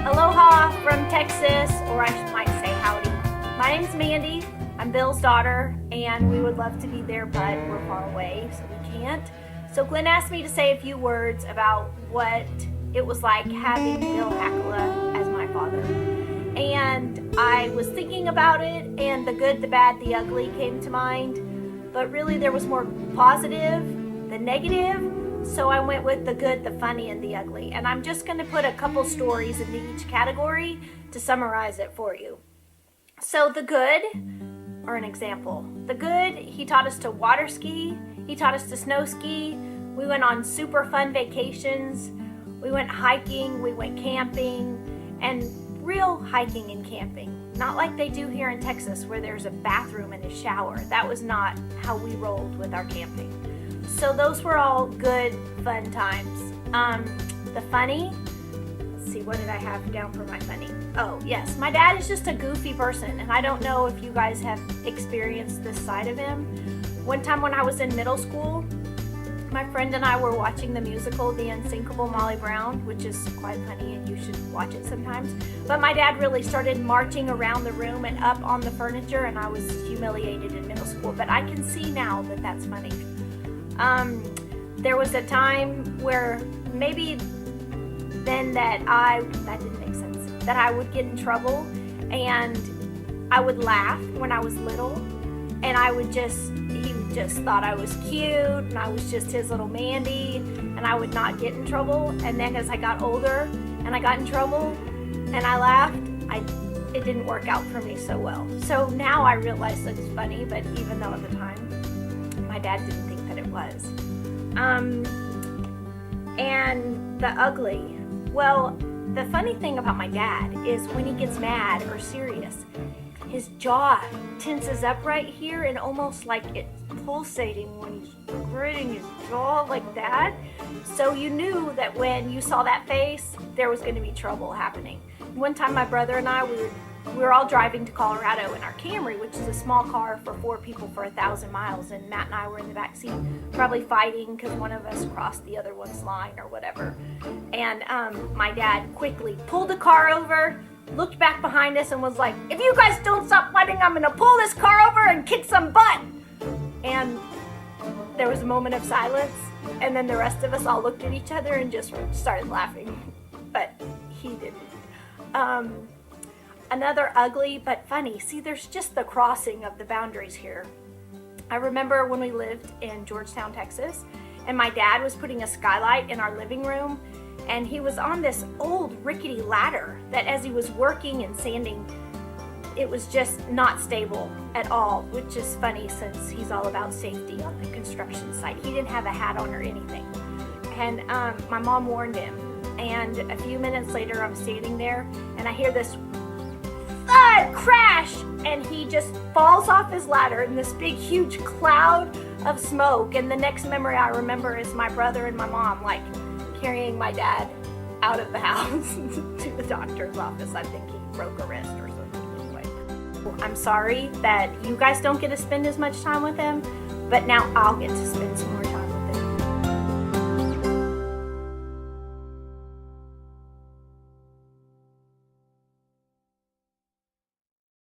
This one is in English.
Aloha from Texas, or I might say howdy. My name's Mandy. I'm Bill's daughter, and we would love to be there, but we're far away, so we can't. So Glenn asked me to say a few words about what it was like having Bill Hakala as my father. And I was thinking about it, and the good, the bad, the ugly came to mind. But really there was more positive than negative. So I went with the good, the funny, and the ugly. And I'm just going to put a couple stories into each category to summarize it for you. So the good, or an example. The good, he taught us to water ski. He taught us to snow ski. We went on super fun vacations. We went hiking. We went camping. And real hiking and camping. Not like they do here in Texas where there's a bathroom and a shower. That was not how we rolled with our camping. So those were all good, fun times. The funny, let's see, what did I have down for my funny? Oh, yes, my dad is just a goofy person, and I don't know if you guys have experienced this side of him. One time when I was in middle school, my friend and I were watching the musical The Unsinkable Molly Brown, which is quite funny, and you should watch it sometimes. But my dad really started marching around the room and up on the furniture, and I was humiliated in middle school. But I can see now that that's funny. There was a time where maybe then that didn't make sense, that I would get in trouble and I would laugh when I was little, and he just thought I was cute and I was just his little Mandy, and I would not get in trouble. And then as I got older and I got in trouble and I laughed, it didn't work out for me so well. So now I realize that it's funny, but even though at the time my dad didn't think that it was. And the ugly. Well, the funny thing about my dad is when he gets mad or serious, his jaw tenses up right here and almost like it's pulsating when he's gritting his jaw like that. So you knew that when you saw that face, there was going to be trouble happening. One time my brother and I, we were all driving to Colorado in our Camry, which is a small car for 4 people for 1,000 miles, and Matt and I were in the back seat probably fighting because one of us crossed the other one's line or whatever. And my dad quickly pulled the car over, looked back behind us, and was like, "If you guys don't stop fighting, I'm gonna pull this car over and kick some butt." And there was a moment of silence, and then the rest of us all looked at each other and just started laughing, but he didn't. Another ugly but funny. See, there's just the crossing of the boundaries here. I remember when we lived in Georgetown, Texas, and my dad was putting a skylight in our living room, and he was on this old rickety ladder that as he was working and sanding, it was just not stable at all, which is funny since he's all about safety on the construction site. He didn't have a hat on or anything. And my mom warned him, and a few minutes later I'm standing there and I hear this thud crash, and he just falls off his ladder in this big huge cloud of smoke. And the next memory I remember is my brother and my mom like carrying my dad out of the house to the doctor's office. I think he broke a wrist or something. Anyway, I'm sorry that you guys don't get to spend as much time with him, but now I'll get to spend some more